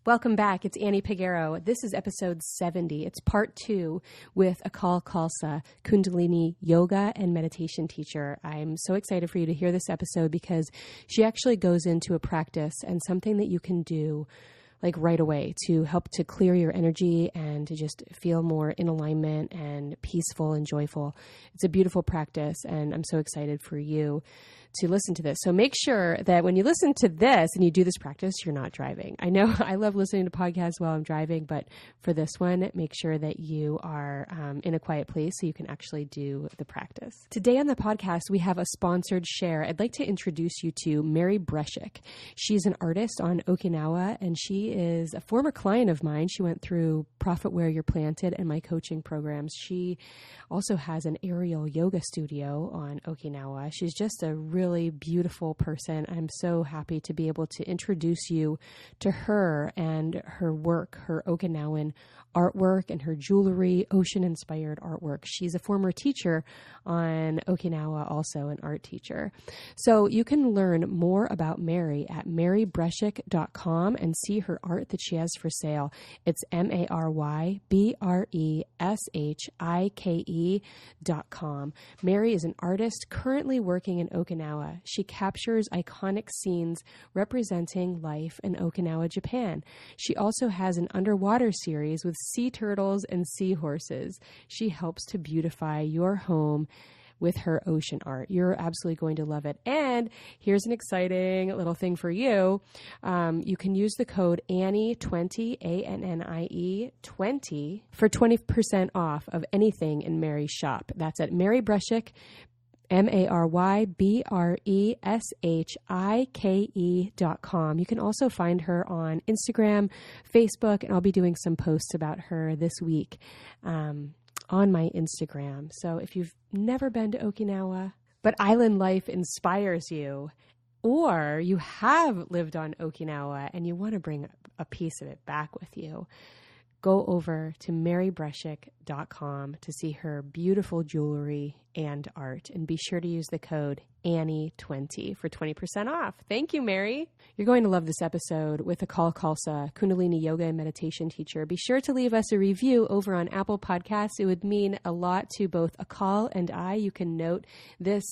Welcome back. It's Annie Peguero. This is episode 70. It's part 2 with Akal Khalsa, Kundalini yoga and meditation teacher. I'm so excited for you to hear this episode because she actually goes into a practice and something that you can do like right away to help to clear your energy and to just feel more in alignment and peaceful and joyful. It's a beautiful practice, and I'm so excited for you to listen to this. So make sure that when you listen to this and you do this practice, you're not driving. I know I love listening to podcasts while I'm driving, but for this one, make sure that you are in a quiet place so you can actually do the practice. Today on the podcast, we have a sponsored share. I'd like to introduce you to Mary Breshik. She's an artist on Okinawa, and she is a former client of mine. She went through Profit Where You're Planted and my coaching programs. She also has an aerial yoga studio on Okinawa. She's just a really beautiful person. I'm so happy to be able to introduce you to her and her work, her Okinawan artwork and her jewelry, ocean-inspired artwork. She's a former teacher on Okinawa, also an art teacher. So you can learn more about Mary at marybreshik.com and see her art that she has for sale. It's marybreshike.com. Mary is an artist currently working in Okinawa. She captures iconic scenes representing life in Okinawa, Japan. She also has an underwater series with sea turtles and seahorses. She helps to beautify your home with her ocean art. You're absolutely going to love it. And here's an exciting little thing for you. You can use the code ANNIE20, ANNIE 20 for 20% off of anything in Mary's shop. That's at Mary Breshik, marybreshike.com. You can also find her on Instagram, Facebook, and I'll be doing some posts about her this week on my Instagram. So if you've never been to Okinawa, but island life inspires you, or you have lived on Okinawa and you want to bring a piece of it back with you, go over to marybreshik.com to see her beautiful jewelry and art. And be sure to use the code ANNIE20 for 20% off. Thank you, Mary. You're going to love this episode with Akal Khalsa, Kundalini yoga and meditation teacher. Be sure to leave us a review over on Apple Podcasts. It would mean a lot to both Akal and I. You can note this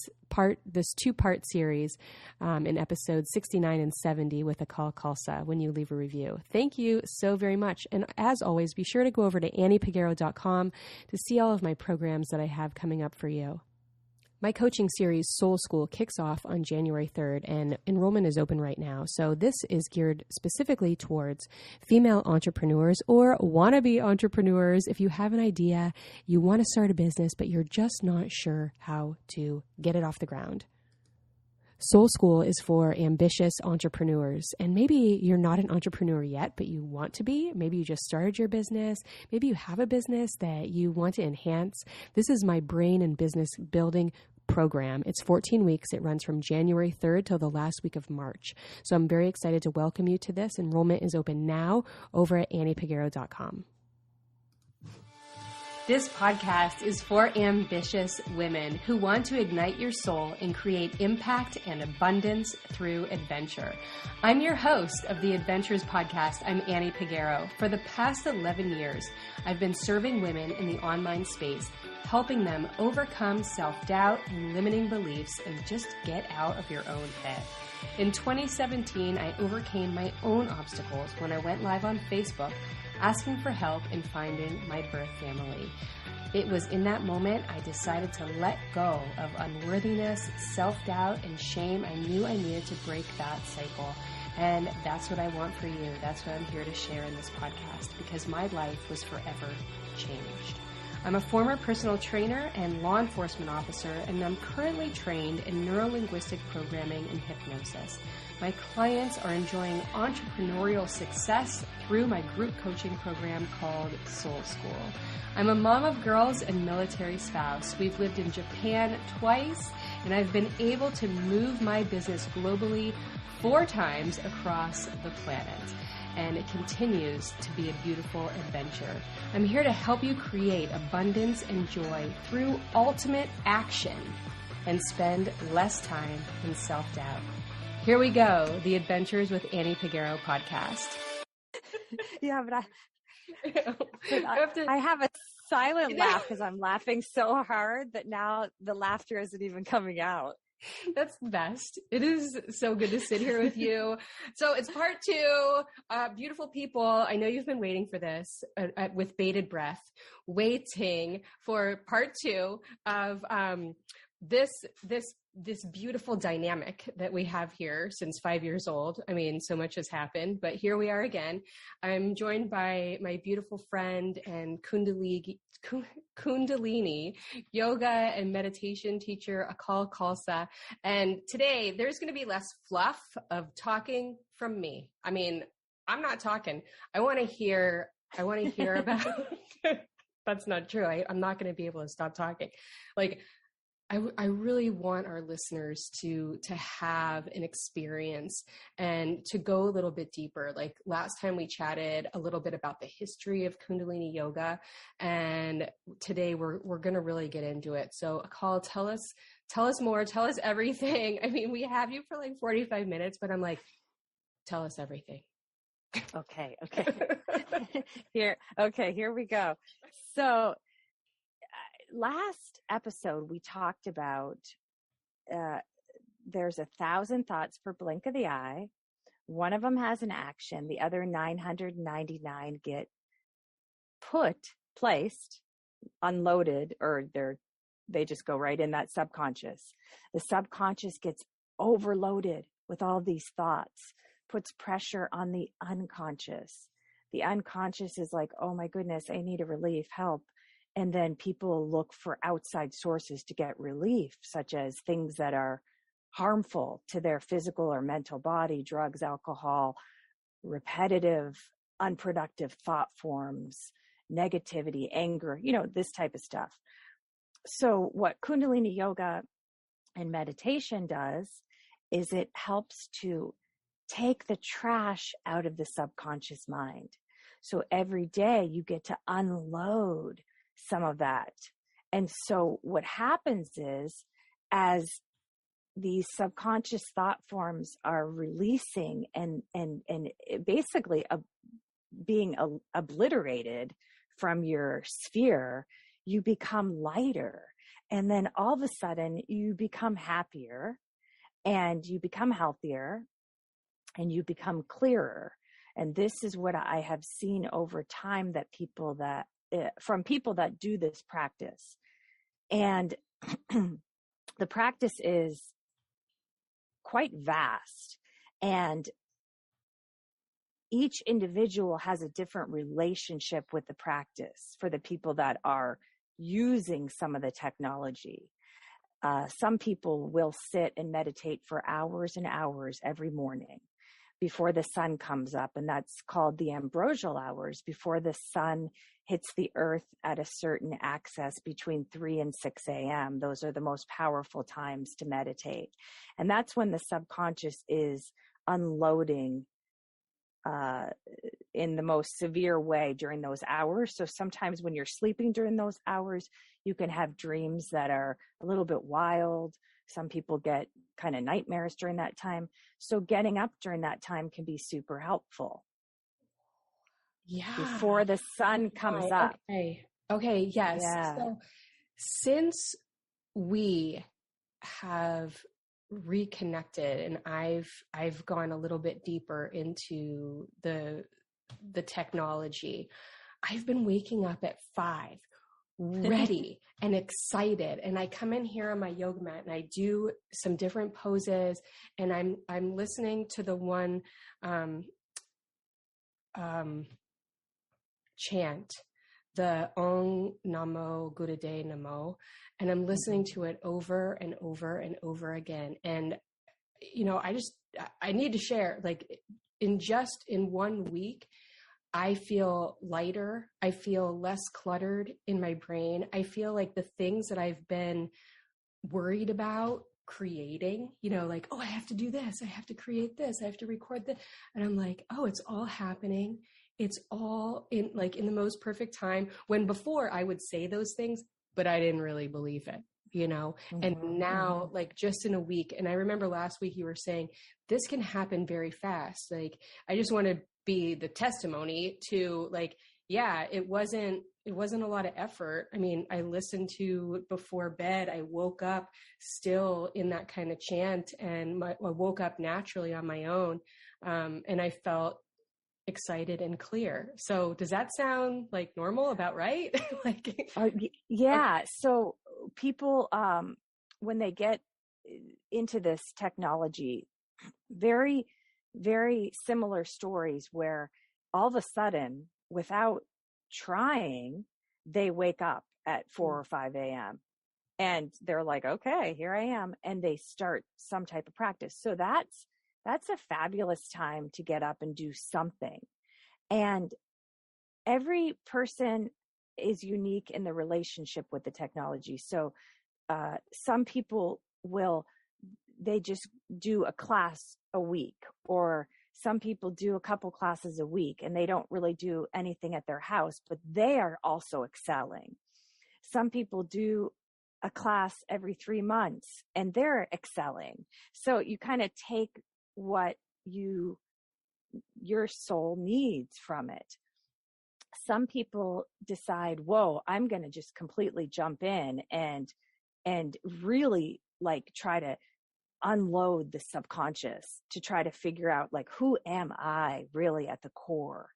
two-part series in episodes 69 and 70 with Akal Khalsa when you leave a review. Thank you so very much. And as always, be sure to go over to anniepeguero.com to see all of my programs that I have coming up for you. My coaching series, Soul School, kicks off on January 3rd, and enrollment is open right now. So this is geared specifically towards female entrepreneurs or wannabe entrepreneurs. If you have an idea, you want to start a business, but you're just not sure how to get it off the ground. Soul School is for ambitious entrepreneurs, and maybe you're not an entrepreneur yet, but you want to be. Maybe you just started your business. Maybe you have a business that you want to enhance. This is my brain and business building program. It's 14 weeks. It runs from January 3rd till the last week of March. So I'm very excited to welcome you to this. Enrollment is open now over at anniepeguero.com. This podcast is for ambitious women who want to ignite your soul and create impact and abundance through adventure. I'm your host of the Adventures podcast. I'm Annie Peguero. For the past 11 years, I've been serving women in the online space, helping them overcome self-doubt and limiting beliefs and just get out of your own head. In 2017, I overcame my own obstacles when I went live on Facebook asking for help in finding my birth family. It was in that moment I decided to let go of unworthiness, self-doubt, and shame. I knew I needed to break that cycle. And that's what I want for you. That's what I'm here to share in this podcast, because my life was forever changed. I'm a former personal trainer and law enforcement officer, and I'm currently trained in neuro-linguistic programming and hypnosis. My clients are enjoying entrepreneurial success through my group coaching program called Soul School. I'm a mom of girls and military spouse. We've lived in Japan twice, and I've been able to move my business globally 4 times across the planet. And it continues to be a beautiful adventure. I'm here to help you create abundance and joy through ultimate action and spend less time in self-doubt. Here we go, the Adventures with Annie Peguero podcast. Yeah, but I have a silent laugh because I'm laughing so hard that now the laughter isn't even coming out. That's the best. It is so good to sit here with you. So it's part 2. Beautiful people, I know you've been waiting for this with bated breath, waiting for part 2 of this beautiful dynamic that we have here since 5 years old. I mean, so much has happened, but here we are again. I'm joined by my beautiful friend and Kundalini yoga and meditation teacher, Akal Khalsa. And today there's going to be less fluff of talking from me. I mean, I'm not talking. I want to hear about, that's not true. I'm not going to be able to stop talking. Like, I really want our listeners to have an experience and to go a little bit deeper. Like last time we chatted a little bit about the history of Kundalini yoga, and today we're going to really get into it. So Akal, tell us more, tell us everything. I mean, we have you for like 45 minutes, but I'm like, tell us everything. Okay. Here we go. So, last episode, we talked about there's 1,000 thoughts per blink of the eye. One of them has an action. The other 999 get placed, unloaded, or they just go right in that subconscious. The subconscious gets overloaded with all these thoughts, puts pressure on the unconscious. The unconscious is like, oh my goodness, I need a relief, help. And then people look for outside sources to get relief, such as things that are harmful to their physical or mental body, drugs, alcohol, repetitive, unproductive thought forms, negativity, anger, this type of stuff. So what Kundalini yoga and meditation does is it helps to take the trash out of the subconscious mind. So every day you get to unload some of that. And so what happens is, as these subconscious thought forms are releasing and basically being obliterated from your sphere, you become lighter. And then all of a sudden you become happier and you become healthier and you become clearer. And this is what I have seen over time, that from people that do this practice. And the practice is quite vast, and each individual has a different relationship with the practice for the people that are using some of the technology. Some people will sit and meditate for hours and hours every morning before the sun comes up, and that's called the ambrosial hours, before the sun hits the earth at a certain axis between 3 and 6 a.m. Those are the most powerful times to meditate. And that's when the subconscious is unloading in the most severe way during those hours. So sometimes when you're sleeping during those hours, you can have dreams that are a little bit wild. Some people get kind of nightmares during that time. So getting up during that time can be super helpful. Yeah. Before the sun comes up. Okay. Yes. Yeah. So since we have reconnected and I've gone a little bit deeper into the technology, I've been waking up at 5 ready and excited, and I come in here on my yoga mat and I do some different poses, and I'm listening to the one chant, the Om Namo Gurude Namo, and I'm listening to it over and over and over again. And, I need to share, like, in 1 week, I feel lighter. I feel less cluttered in my brain. I feel like the things that I've been worried about creating, like, oh, I have to do this. I have to create this. I have to record this. And I'm like, oh, it's all happening. It's all in the most perfect time, when before I would say those things, but I didn't really believe it, and now, like, just in a week. And I remember last week you were saying this can happen very fast. Like, I just want to be the testimony to like, yeah, it wasn't a lot of effort. I mean, I listened to it before bed. I woke up still in that kind of chant, and I woke up naturally on my own. And I felt excited and clear. So does that sound like normal, about right? Like, yeah. So people, when they get into this technology, very, very similar stories where all of a sudden, without trying, they wake up at 4 or 5 a.m. and they're like, okay, here I am. And they start some type of practice. So that's a fabulous time to get up and do something. And every person is unique in the relationship with the technology. So some people they just do a class a week, or some people do a couple classes a week and they don't really do anything at their house, but they are also excelling. Some people do a class every 3 months and they're excelling. So you kind of take what your soul needs from it. Some people decide, whoa, I'm going to just completely jump in and really like try to unload the subconscious to try to figure out like, who am I really at the core?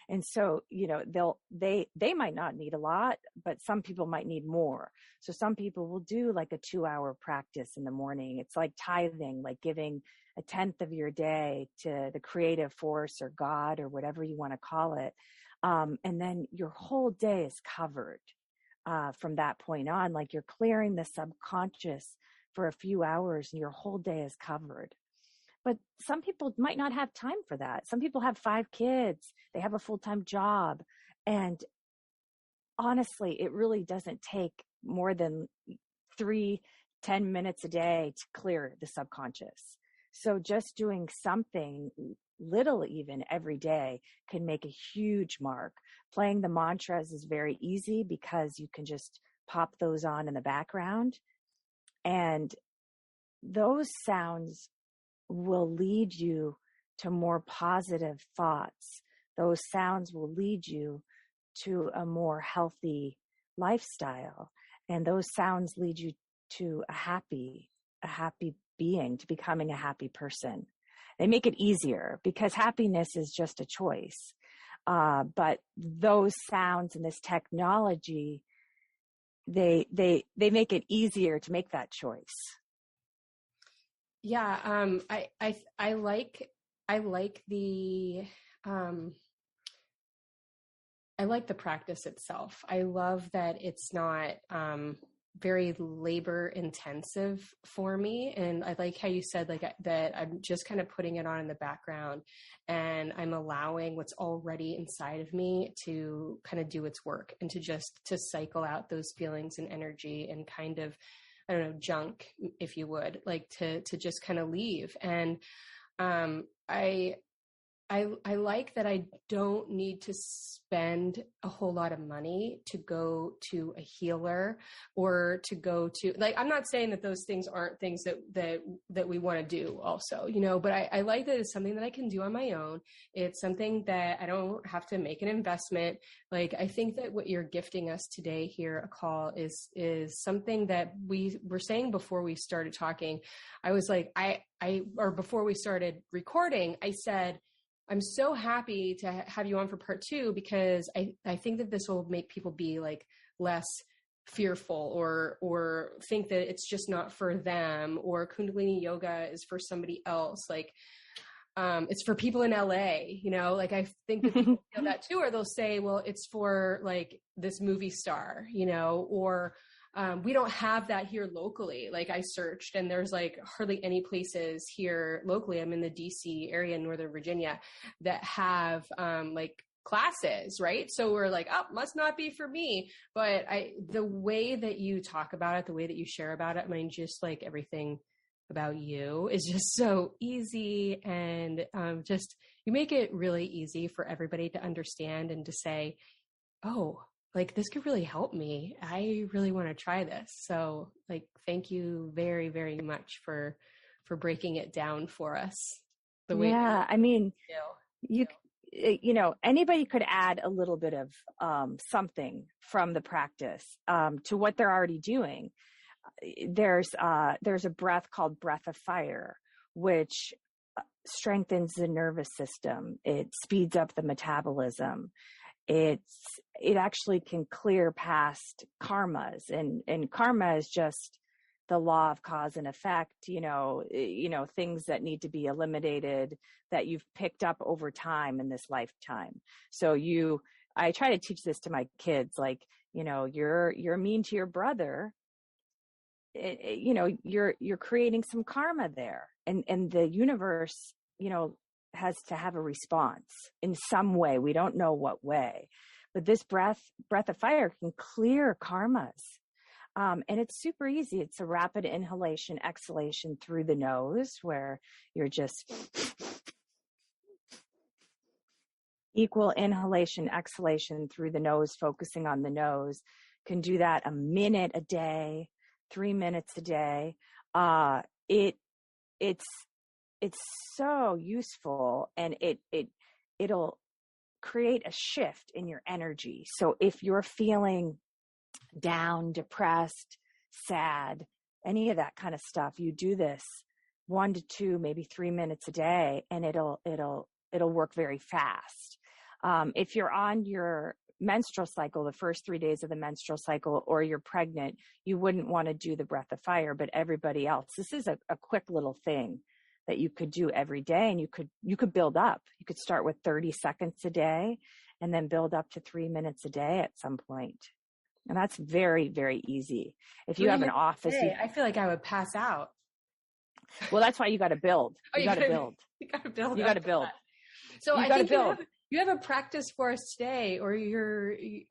And so, they might not need a lot, but some people might need more. So some people will do like a 2-hour practice in the morning. It's like tithing, like giving a 10th of your day to the creative force or God or whatever you want to call it. And then your whole day is covered from that point on. Like you're clearing the subconscious for a few hours and your whole day is covered. But some people might not have time for that. Some people have 5 kids. They have a full-time job. And honestly, it really doesn't take more than 10 minutes a day to clear the subconscious. So just doing something little even every day can make a huge mark. Playing the mantras is very easy because you can just pop those on in the background. And those sounds will lead you to more positive thoughts. Those sounds will lead you to a more healthy lifestyle. And those sounds lead you to a happy being, to becoming a happy person. They make it easier because happiness is just a choice. But those sounds and this technology, they make it easier to make that choice. Yeah. I like the, I like the practice itself. I love that it's not, very labor intensive for me. And I like how you said that I'm just kind of putting it on in the background and I'm allowing what's already inside of me to kind of do its work and to cycle out those feelings and energy and kind of, I don't know, junk, if you would, like to just kind of leave. And I like that I don't need to spend a whole lot of money to go to a healer or to go to, like, I'm not saying that those things aren't things that we want to do also, but I like that it's something that I can do on my own. It's something that I don't have to make an investment. Like, I think that what you're gifting us today here, Akal, is something that we were saying before we started talking. I was like, or before we started recording, I said, I'm so happy to have you on for part 2 because I think that this will make people be like less fearful or think that it's just not for them, or Kundalini yoga is for somebody else. Like, it's for people in LA, like I think that people feel that too, or they'll say, well, it's for like this movie star, or we don't have that here locally. Like I searched and there's like hardly any places here locally. I'm in the DC area in Northern Virginia that have like classes, right? So we're like, oh, must not be for me. But the way that you talk about it, the way that you share about it, I mean, just like everything about you is just so easy. And just, you make it really easy for everybody to understand and to say, oh, like this could really help me. I really want to try this. So like, thank you very, very much for breaking it down for us. The way I mean, anybody could add a little bit of something from the practice to what they're already doing. There's a breath called breath of fire, which strengthens the nervous system. It speeds up the metabolism. It actually can clear past karmas, and karma is just the law of cause and effect, things that need to be eliminated that you've picked up over time in this lifetime. So I try to teach this to my kids, like, you're mean to your brother. You're creating some karma there, and the universe, has to have a response in some way. We don't know what way, but this breath of fire can clear karmas. And it's super easy. It's a rapid inhalation, exhalation through the nose, where you're just equal inhalation, exhalation through the nose, focusing on the nose. Can do that a minute a day, 3 minutes a day. It's so useful, and it'll create a shift in your energy. So if you're feeling down, depressed, sad, any of that kind of stuff, you do this 1 to 2, maybe 3 minutes a day, and it'll work very fast. If you're on your menstrual cycle, the first 3 days of the menstrual cycle, or you're pregnant, you wouldn't want to do the breath of fire, but everybody else, this is a quick little thing that you could do every day, and you could build up. You could start with 30 seconds a day and then build up to 3 minutes a day at some point. And that's very, very easy. If you have an office, I feel like I would pass out. Well, that's why you got to build. You got to build. You got to build. You got to build. So I think you have a practice for us today, or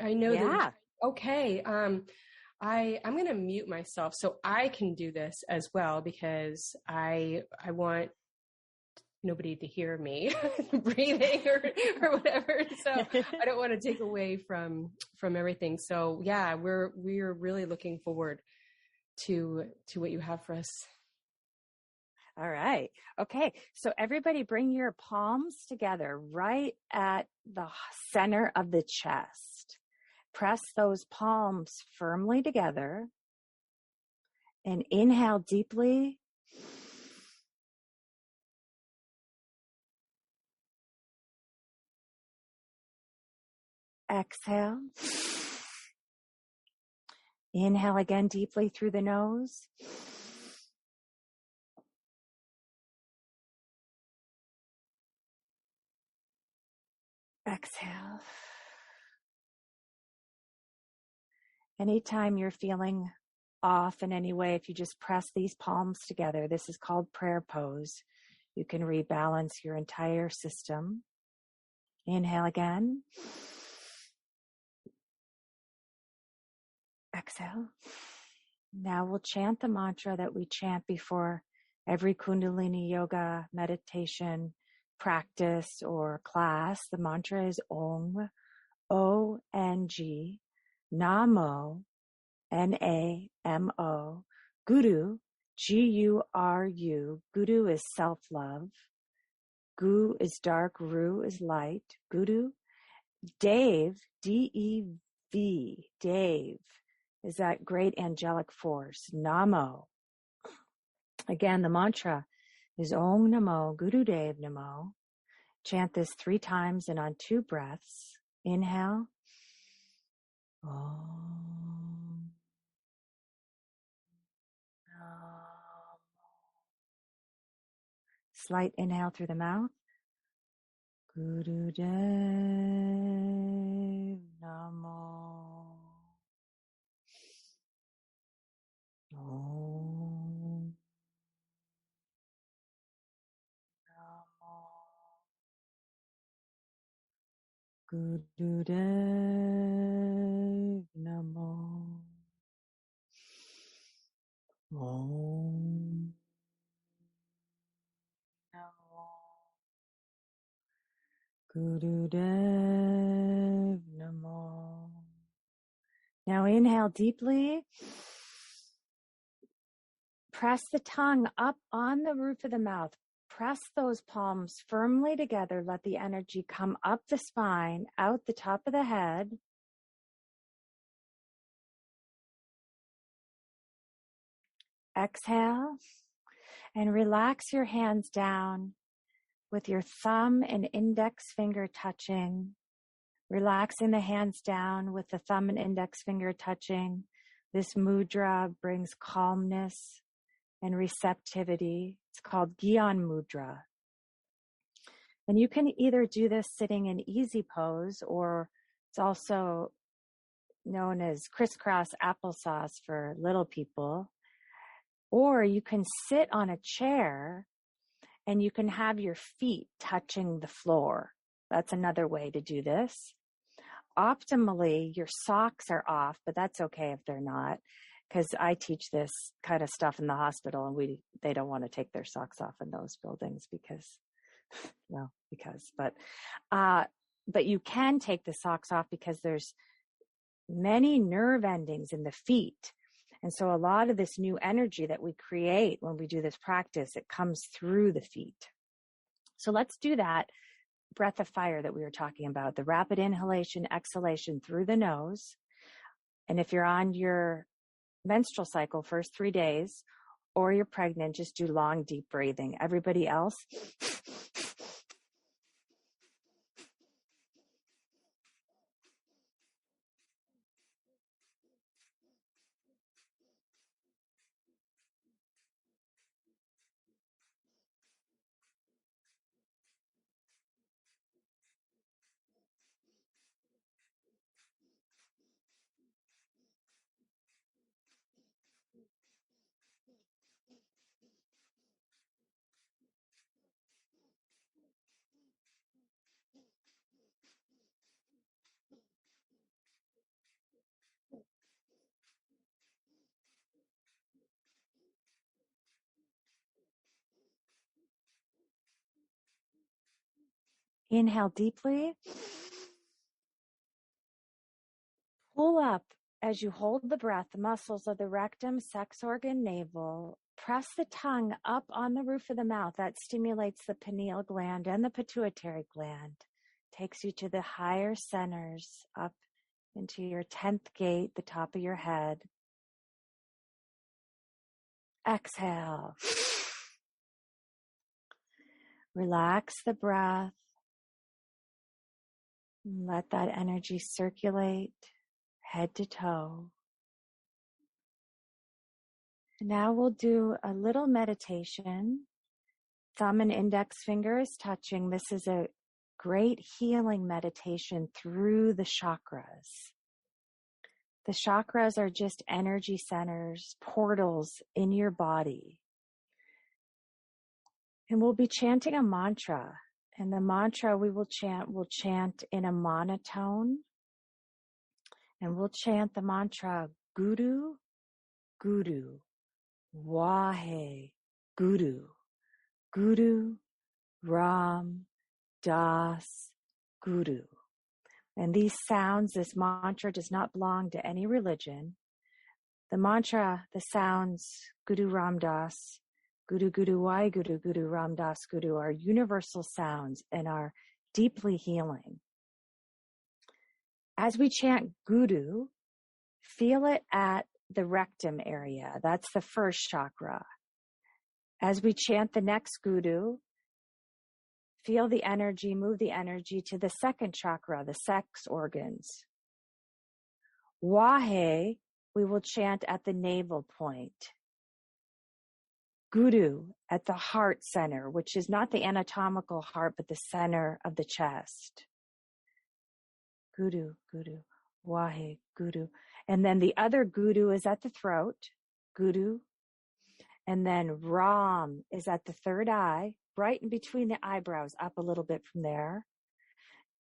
I know that. Okay. I'm going to mute myself so I can do this as well, because I want nobody to hear me breathing or whatever. So I don't want to take away from everything. So yeah, we're really looking forward to what you have for us. All right. Okay. So everybody bring your palms together right at the center of the chest. Press those palms firmly together and inhale deeply. Exhale. Inhale again deeply through the nose. Exhale. Anytime you're feeling off in any way, if you just press these palms together, this is called prayer pose. You can rebalance your entire system. Inhale again. Exhale. Now we'll chant the mantra that we chant before every Kundalini yoga meditation practice or class. The mantra is Om, O-N-G, Namo, N-A-M-O, Guru, G-U-R-U. Guru is self-love. Gu is dark, Ru is light. Guru. Dev, D-E-V, Dev, is that great angelic force. Namo. Again, the mantra is Om Namo, Guru Dev Namo. Chant this 3 times and on 2 breaths. Inhale. Om Namo. Slight inhale through the mouth. Guru Dev Namo. Om Namo. Guru Dev Namo. Om Namo. Guru Dev Namo. Now inhale deeply. Press the tongue up on the roof of the mouth. press those palms firmly together. Let the energy come up the spine, out the top of the head. Exhale and relax your hands down with your thumb and index finger touching. Relaxing the hands down with the thumb and index finger touching. This mudra brings calmness and receptivity. It's called Gyan Mudra. And you can either do this sitting in easy pose, or it's also known as crisscross applesauce for little people. Or you can sit on a chair and you can have your feet touching the floor. That's another way to do this. Optimally, your socks are off, but that's okay if they're not, because I teach this kind of stuff in the hospital, and they don't want to take their socks off in those buildings but you can take the socks off because there's many nerve endings in the feet. And so a lot of this new energy that we create when we do this practice, it comes through the feet. So let's do that breath of fire that we were talking about, the rapid inhalation, exhalation through the nose. And if you're on your menstrual cycle, first 3 days, or you're pregnant, just do long, deep breathing. Everybody else, inhale deeply. Pull up as you hold the breath, the muscles of the rectum, sex organ, navel. Press the tongue up on the roof of the mouth. That stimulates the pineal gland and the pituitary gland. Takes you to the higher centers, up into your 10th gate, the top of your head. Exhale. Relax the breath. Let that energy circulate head to toe. Now we'll do a little meditation. Thumb and index fingers touching. This is a great healing meditation through the chakras. The chakras are just energy centers, portals in your body. And we'll be chanting a mantra. And the mantra we'll chant in a monotone. And we'll chant the mantra, Guru, Guru, Wahe, Guru, Guru, Ram, Das, Guru. And these sounds, this mantra does not belong to any religion. The mantra, the sounds, Guru Ram Das, Guru Guru Wai Guru Guru Ram Das Guru, are universal sounds and are deeply healing. As we chant Guru, feel it at the rectum area. That's the first chakra. As we chant the next Guru, feel the energy, move the energy to the second chakra, the sex organs. Wahe, we will chant at the navel point. Guru at the heart center, which is not the anatomical heart, but the center of the chest. Guru, Guru, Wahe, Guru. And then the other Guru is at the throat, Guru. And then Ram is at the third eye, right in between the eyebrows, up a little bit from there.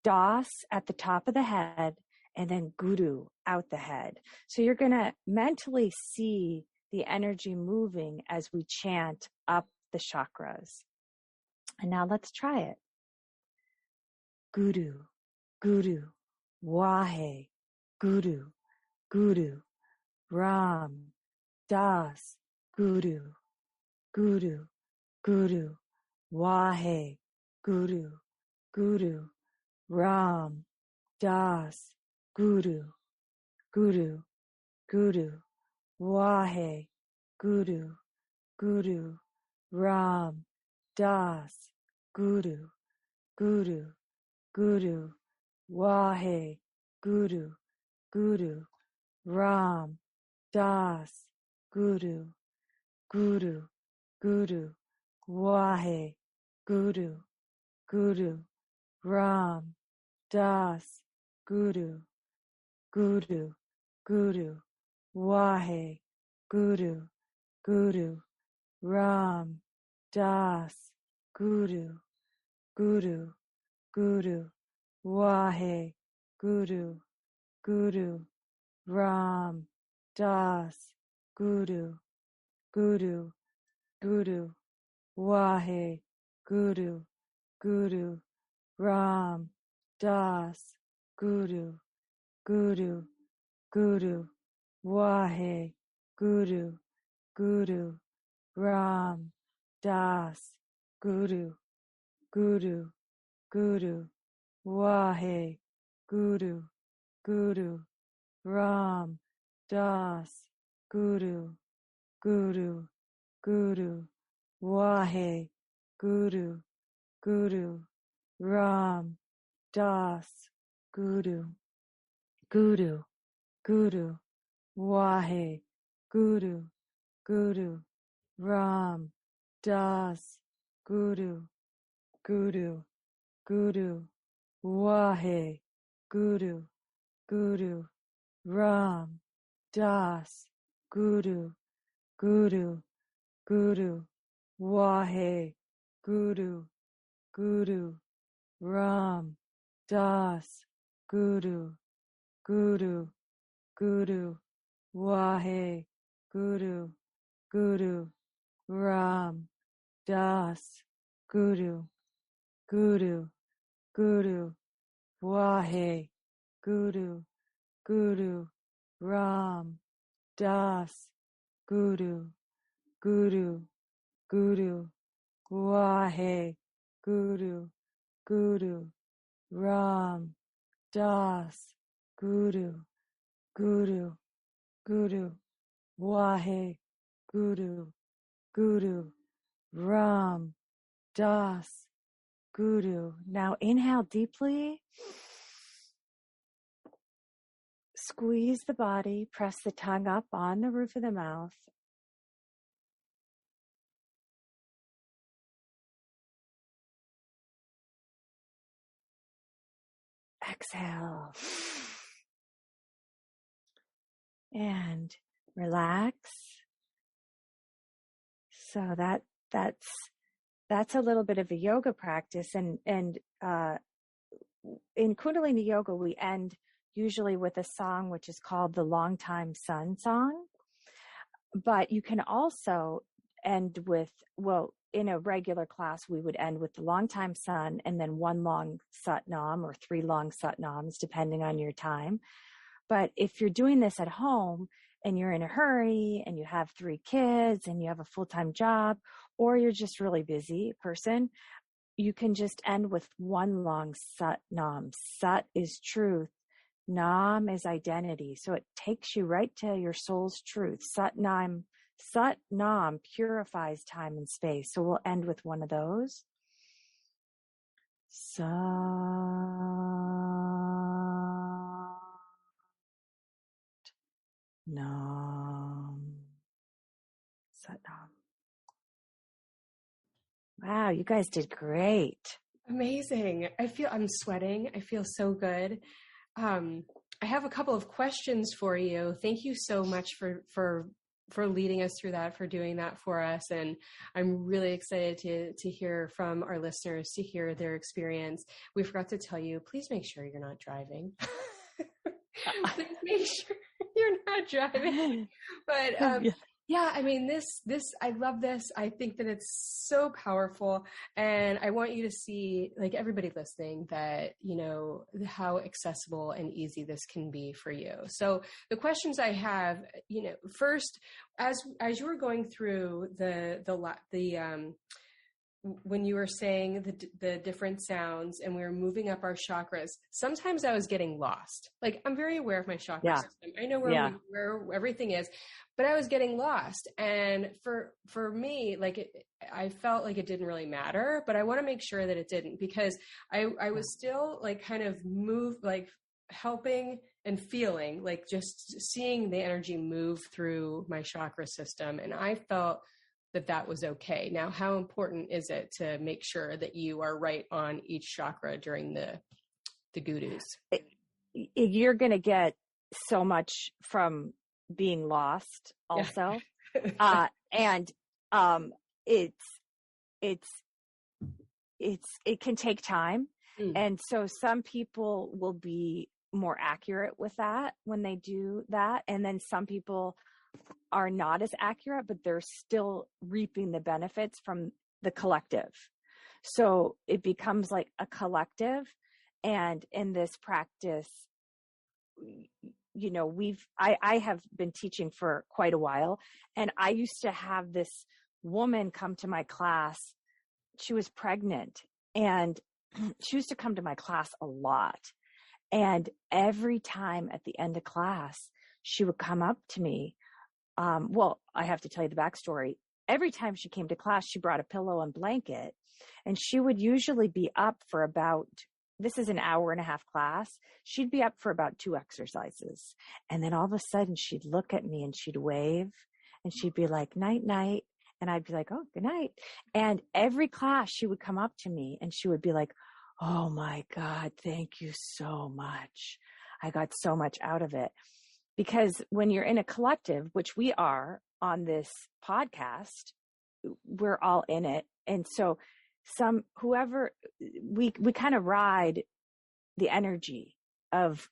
Das at the top of the head, and then Guru out the head. So you're going to mentally see the energy moving as we chant up the chakras. And now let's try it. Guru, Guru, Wahe, Guru, Guru, Ram, Das, Guru, Guru, Guru, Wahe Guru, Guru, Ram, Das, Guru, Guru, Guru, Wahe Guru, Guru, Ram, Das, Guru, Guru, Guru, Wahe Guru, Guru, Ram, Das, Guru, Guru, Guru, Wahe Guru, Guru, Ram, Das, Guru, Guru, Guru, Wahe Guru, Guru, Ram, Das, Guru, Guru, Guru, Wahe Guru, Guru, Ram, Das, Guru, Guru, Guru, Wahe Guru, Guru, Ram, Das, Guru, Guru, Guru, Wahe Guru, Guru, Ram, Das, Guru, Guru, Guru, Wahe Guru, Guru, Ram, Das, Guru, Guru, Guru, Wahe Guru, Guru, Ram, Das, Guru, Guru, Guru, Wahe Guru, Guru, Ram, Das, Guru, Guru, Guru, Wahe Guru, Guru, Ram, Das, Guru, Guru, Guru, Wahe Guru, Guru, Ram, Das, Guru, Guru, Guru, Wahe Guru, Guru, Ram, Das, Guru, Guru, Guru, Wahe Guru, Guru, Ram, Das, Guru, Guru, Guru, Wahe Guru, Guru, Ram, Das, Guru, Guru, Guru, Wahe Guru, Guru, Ram, Das, Guru. Now inhale deeply. Squeeze the body, press the tongue up on the roof of the mouth. Exhale. And relax. So that's a little bit of a yoga practice, and in Kundalini yoga we end usually with a song which is called the Long Time Sun song. But you can also end with, well, in a regular class we would end with the Long Time Sun and then one long Satnam or 3 long Satnams depending on your time. But if you're doing this at home and you're in a hurry and you have 3 kids and you have a full-time job, or you're just really busy person, you can just end with one long Satnam. Sat is truth. Nam is identity. So it takes you right to your soul's truth. Satnam purifies time and space. So we'll end with one of those. Sat Nam. Satnam. Wow, you guys did great. Amazing. I'm sweating. I feel so good. I have a couple of questions for you. Thank you so much for leading us through that, for doing that for us. And I'm really excited to hear from our listeners, to hear their experience. We forgot to tell you, please make sure you're not driving. Please make sure you're not driving. But yeah, I mean, I love this. I think that it's so powerful. And I want you to see, like everybody listening, that, you know, how accessible and easy this can be for you. So the questions I have, you know, first, as you were going through the when you were saying the different sounds and we were moving up our chakras, sometimes I was getting lost. Like, I'm very aware of my chakra system. I know where everything is, but I was getting lost. And for me, like, I felt like it didn't really matter, but I want to make sure that it didn't, because I was still like kind of like helping and feeling, like just seeing the energy move through my chakra system. And I felt that was okay. Now, how important is it to make sure that you are right on each chakra during the gurus? You're going to get so much from being lost also. Yeah. And it can take time. And so some people will be more accurate with that when they do that. And then some people are not as accurate, but they're still reaping the benefits from the collective. So it becomes like a collective. And in this practice, you know, I have been teaching for quite a while, and I used to have this woman come to my class. She was pregnant, and she used to come to my class a lot. And every time at the end of class, she would come up to me. Well, I have to tell you the backstory. Every time she came to class, she brought a pillow and blanket, and she would usually be up for about, this is an hour and a half class. She'd be up for about 2 exercises. And then all of a sudden she'd look at me and she'd wave and she'd be like, night, night. And I'd be like, oh, good night. And every class she would come up to me and she would be like, oh my God, thank you so much. I got so much out of it. Because when you're in a collective, which we are on this podcast, we're all in it. And so we kind of ride the energy of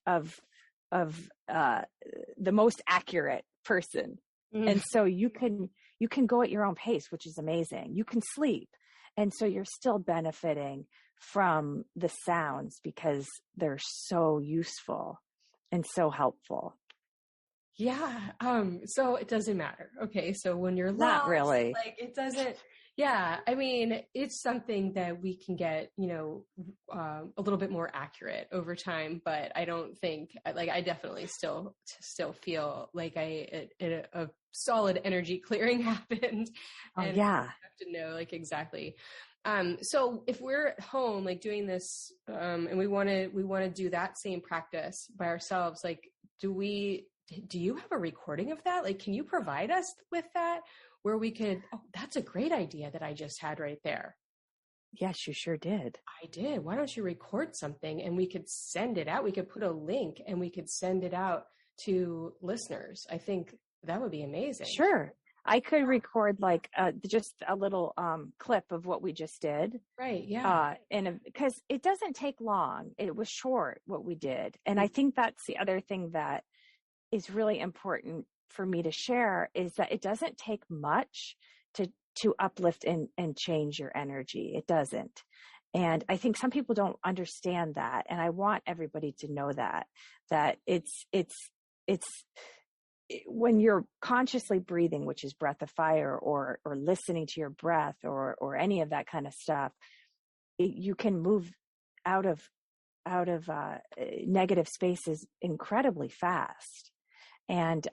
the most accurate person. And so you can go at your own pace, which is amazing. You can sleep. And so you're still benefiting from the sounds because they're so useful and so helpful. Yeah. So it doesn't matter. Okay. So when you're not lost, really, like, it doesn't, yeah. I mean, it's something that we can get, you know, a little bit more accurate over time, but I don't think, like, I definitely still feel like a solid energy clearing happened. And I have to know, like, exactly. So if we're at home, like, doing this, and we want to do that same practice by ourselves, like, do you have a recording of that? Like, can you provide us with that where we could, that's a great idea that I just had right there. Yes, you sure did. I did. Why don't you record something and we could send it out? We could put a link and we could send it out to listeners. I think that would be amazing. Sure. I could record like just a little clip of what we just did. Right. Yeah. Because it doesn't take long. It was short what we did. And I think that's the other thing that is really important for me to share, is that it doesn't take much to uplift and change your energy. It doesn't. And I think some people don't understand that. And I want everybody to know that it's when you're consciously breathing, which is breath of fire, or listening to your breath, or any of that kind of stuff, you can move out of negative spaces incredibly fast. And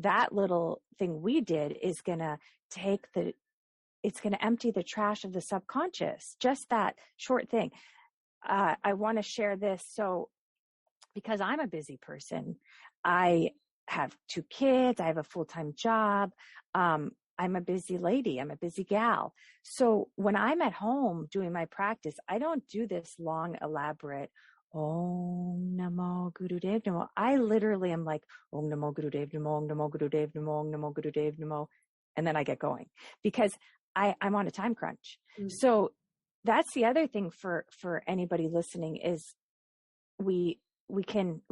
that little thing we did is going to empty the trash of the subconscious. Just that short thing. I want to share this. So, because I'm a busy person, I have 2 kids, I have a full-time job. I'm a busy lady. I'm a busy gal. So when I'm at home doing my practice, I don't do this long, elaborate, Om Namo Gurudev Namo. I literally am like, Om Namo Gurudev Namo, Om Namo Gurudev Namo, Om Namo Gurudev Namo. And then I get going because I'm on a time crunch. So that's the other thing for anybody listening is we can,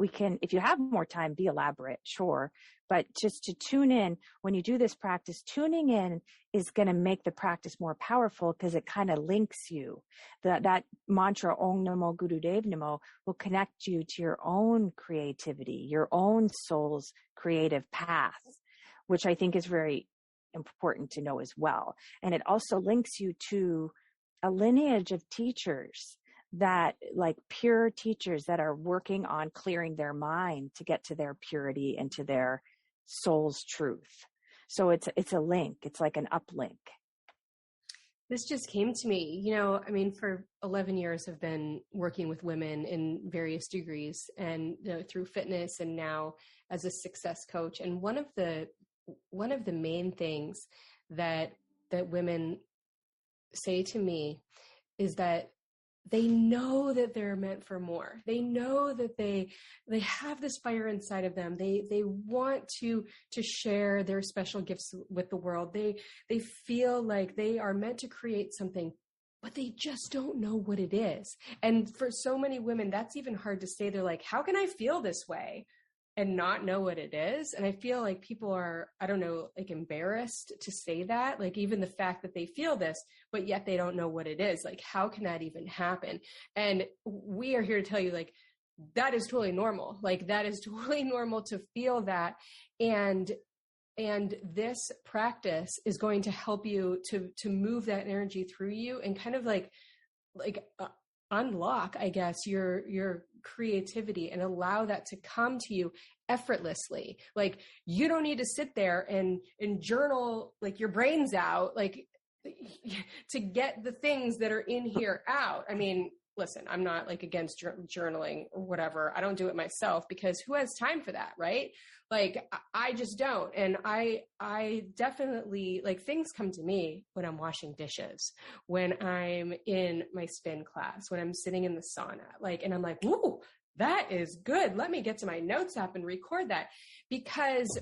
if you have more time, be elaborate, sure. But just to tune in, when you do this practice, tuning in is going to make the practice more powerful because it kind of links you. That mantra, Om Namo Gurudev Namo, will connect you to your own creativity, your own soul's creative path, which I think is very important to know as well. And it also links you to a lineage of teachers that, like, pure teachers that are working on clearing their mind to get to their purity and to their soul's truth. So it's a link. It's like an uplink. This just came to me, I mean, for 11 years I've been working with women in various degrees and through fitness and now as a success coach. And one of the main things that women say to me is that they know that they're meant for more. They know that they have this fire inside of them. They want to share their special gifts with the world. They feel like they are meant to create something, but they just don't know what it is. And for so many women, that's even hard to say. They're like, how can I feel this way and not know what it is? And I feel like people are, I don't know, like embarrassed to say that, like even the fact that they feel this, but yet they don't know what it is. Like, how can that even happen? And we are here to tell you, like, that is totally normal. Like, that is totally normal to feel that. And this practice is going to help you to move that energy through you and kind of like unlock, I guess, your creativity and allow that to come to you effortlessly. Like, you don't need to sit there and journal like your brains out, like to get the things that are in here out. I mean, listen, I'm not like against journaling or whatever. I don't do it myself because who has time for that, right? Like, I just don't. And I definitely, like, things come to me when I'm washing dishes, when I'm in my spin class, when I'm sitting in the sauna, like, and I'm like, ooh, that is good. Let me get to my notes app and record that. Because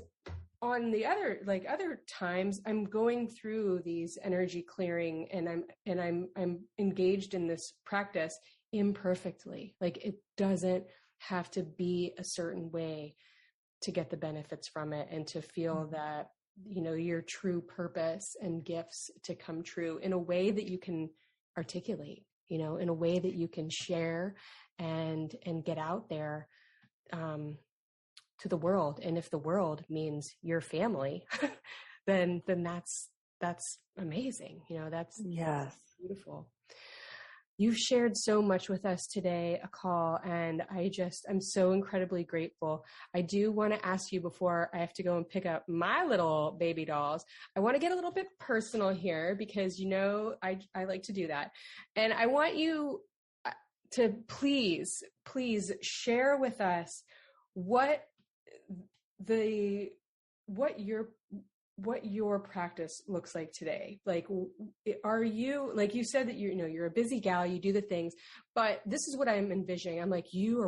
on the other times I'm going through these energy clearing and I'm engaged in this practice imperfectly. Like, it doesn't have to be a certain way to get the benefits from it and to feel that, your true purpose and gifts to come true in a way that you can articulate, in a way that you can share and get out there, to the world. And if the world means your family, then that's amazing. That's beautiful. You've shared so much with us today, Akal, and I'm so incredibly grateful. I do want to ask you before I have to go and pick up my little baby dolls. I want to get a little bit personal here because, I like to do that. And I want you to please share with us what your practice looks like today. Like, are you, like you said that you're a busy gal, you do the things, but this is what I'm envisioning. I'm like, you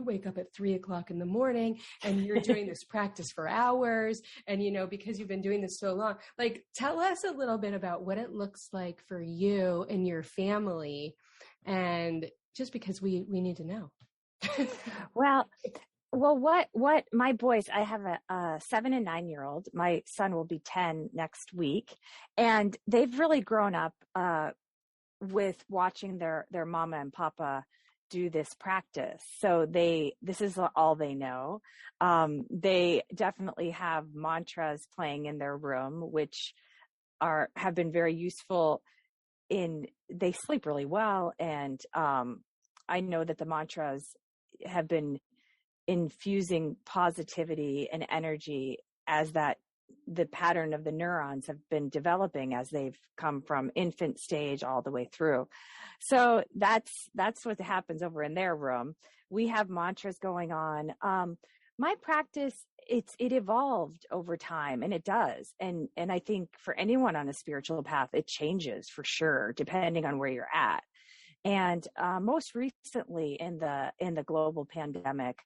wake up at 3:00 in the morning and you're doing this practice for hours. And, because you've been doing this so long, like, tell us a little bit about what it looks like for you and your family. And just because we need to know. Well, what my boys, I have a 7 and 9-year-old. My son will be 10 next week. And they've really grown up, with watching their mama and papa do this practice. So this is all they know. They definitely have mantras playing in their room, which have been very useful they sleep really well. And, I know that the mantras have been infusing positivity and energy as the pattern of the neurons have been developing as they've come from infant stage all the way through. So that's what happens over in their room. We have mantras going on. My practice, it evolved over time, and it does. And I think for anyone on a spiritual path, it changes for sure, depending on where you're at. And most recently in the global pandemic,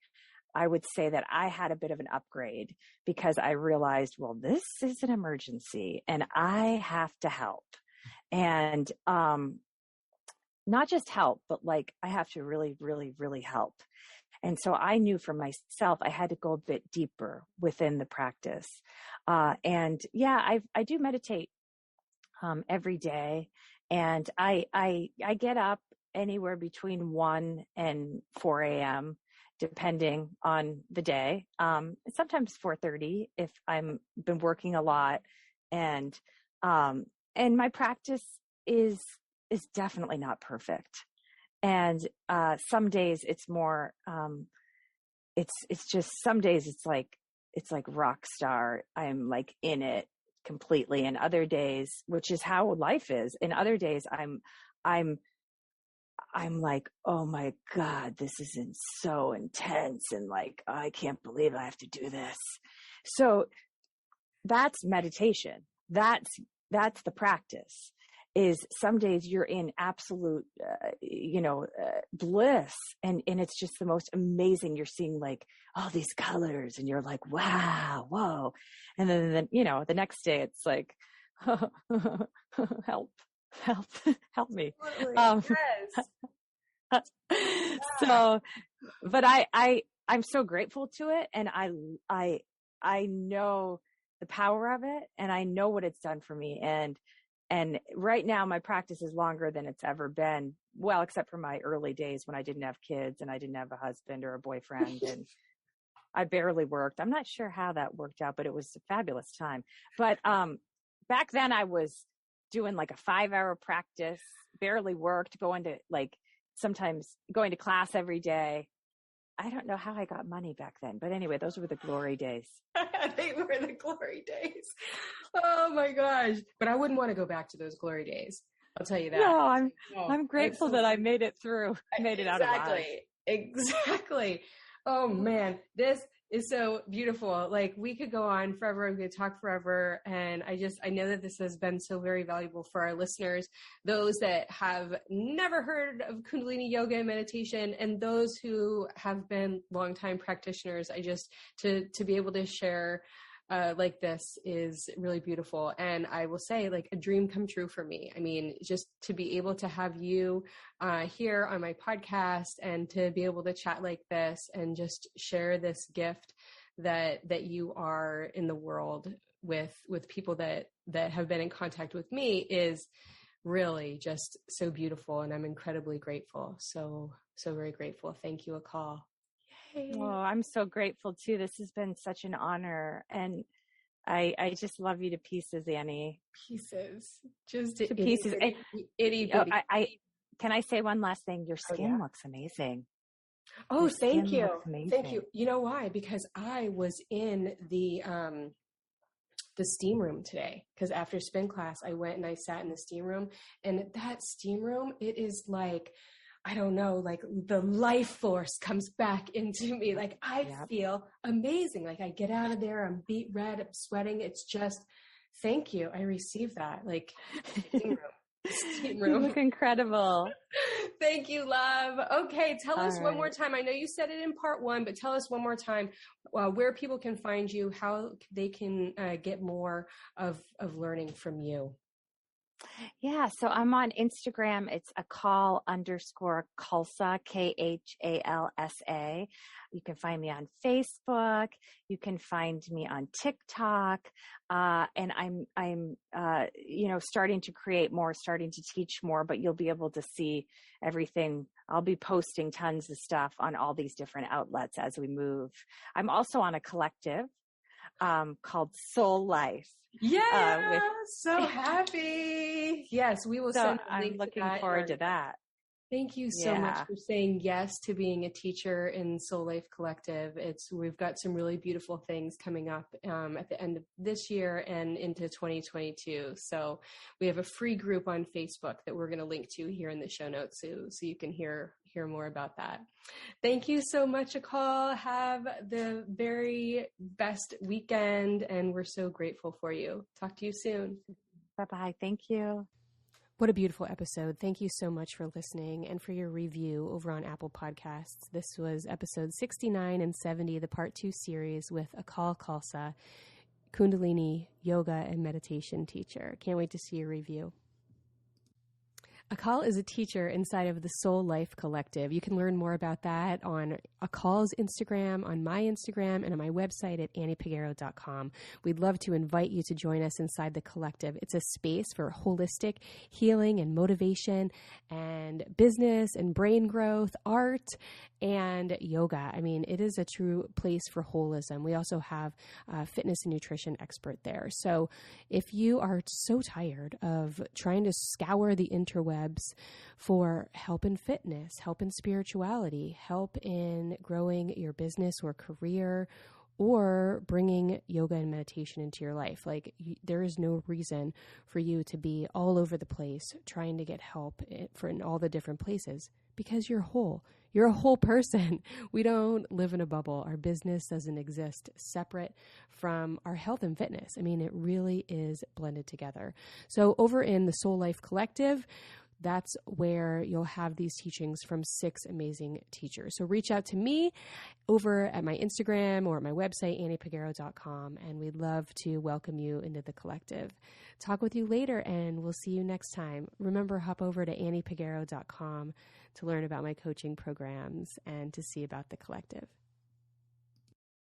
I would say that I had a bit of an upgrade because I realized, well, this is an emergency and I have to help. And not just help, but like I have to really, really, really help. And so I knew for myself, I had to go a bit deeper within the practice. And yeah, I do meditate every day. And I get up anywhere between 1 and 4 a.m., depending on the day. Sometimes 4:30 if I'm been working a lot. And my practice is is definitely not perfect. And some days it's more, it's just, some days it's like rock star. I'm like in it completely. And other days, which is how life is. In other days, I'm like, oh my God, this is so intense. And like, I can't believe I have to do this. So that's meditation. That's the practice. Is some days you're in absolute, bliss, and it's just the most amazing. You're seeing like all these colors, and you're like, wow, whoa, and then the next day it's like, help, me. Yes. So, but I'm so grateful to it, and I know the power of it, and I know what it's done for me, and right now my practice is longer than it's ever been. Well, except for my early days when I didn't have kids and I didn't have a husband or a boyfriend and I barely worked. I'm not sure how that worked out, but it was a fabulous time. But back then I was doing like a 5-hour practice, barely worked, sometimes going to class every day. I don't know how I got money back then, but anyway, those were the glory days. They were the glory days. Oh my gosh. But I wouldn't want to go back to those glory days. I'll tell you that. No, I'm grateful that I made it through. I made it out alive. Exactly. Oh man, this is so beautiful. Like we could go on forever. We could talk forever. And I know that this has been so very valuable for our listeners, those that have never heard of Kundalini yoga and meditation, and those who have been longtime practitioners. To be able to share like this is really beautiful. And I will say, like, a dream come true for me. I mean, just to be able to have you here on my podcast and to be able to chat like this and just share this gift that you are in the world with people that have been in contact with me is really just so beautiful. And I'm incredibly grateful. So very grateful. Thank you, Akal. Oh, I'm so grateful too. This has been such an honor, and I just love you to pieces, Annie. Pieces, just to pieces. Itty bitty. Can I say one last thing? Your skin looks amazing. Oh, thank you. Thank you. You know why? Because I was in the steam room today, because after spin class, I went and I sat in the steam room, and that steam room, it is like, I don't know, like the life force comes back into me. Like I feel amazing. Like I get out of there, I'm beet red, I'm sweating. It's just, thank you. I received that. Like steam room. You look incredible. Thank you, love. Okay. Tell us one more time. I know you said it in part 1, but tell us one more time where people can find you, how they can get more of learning from you. Yeah, so I'm on Instagram. It's Akal _Khalsa, Khalsa. You can find me on Facebook. You can find me on TikTok. And I'm starting to create more, starting to teach more, but you'll be able to see everything. I'll be posting tons of stuff on all these different outlets as we move. I'm also on a collective called Soul Life. Yeah, so happy. Yes, we will send a link. I'm looking forward to that. Thank you so much for saying yes to being a teacher in Soul Life Collective. We've got some really beautiful things coming up at the end of this year and into 2022. So we have a free group on Facebook that we're going to link to here in the show notes, so you can hear more about that. Thank you so much, Akal. Have the very best weekend, and we're so grateful for you. Talk to you soon. Bye-bye. Thank you. What a beautiful episode. Thank you so much for listening and for your review over on Apple Podcasts. This was episode 69 and 70, the part 2 series with Akal Khalsa, Kundalini yoga and meditation teacher. Can't wait to see your review. Akal is a teacher inside of the Soul Life Collective. You can learn more about that on Akal's Instagram, on my Instagram, and on my website at anniepeguero.com. We'd love to invite you to join us inside the collective. It's a space for holistic healing and motivation and business and brain growth, art, and yoga. I mean, it is a true place for holism. We also have a fitness and nutrition expert there. So if you are so tired of trying to scour the interwebs webs for help in fitness, help in spirituality, help in growing your business or career, or bringing yoga and meditation into your life. Like, there is no reason for you to be all over the place trying to get help in all the different places, because you're whole. You're a whole person. We don't live in a bubble. Our business doesn't exist separate from our health and fitness. I mean, it really is blended together. So over in the Soul Life Collective, that's where you'll have these teachings from 6 amazing teachers. So reach out to me over at my Instagram or at my website, anniepeguero.com, and we'd love to welcome you into the collective. Talk with you later, and we'll see you next time. Remember, hop over to anniepeguero.com to learn about my coaching programs and to see about the collective.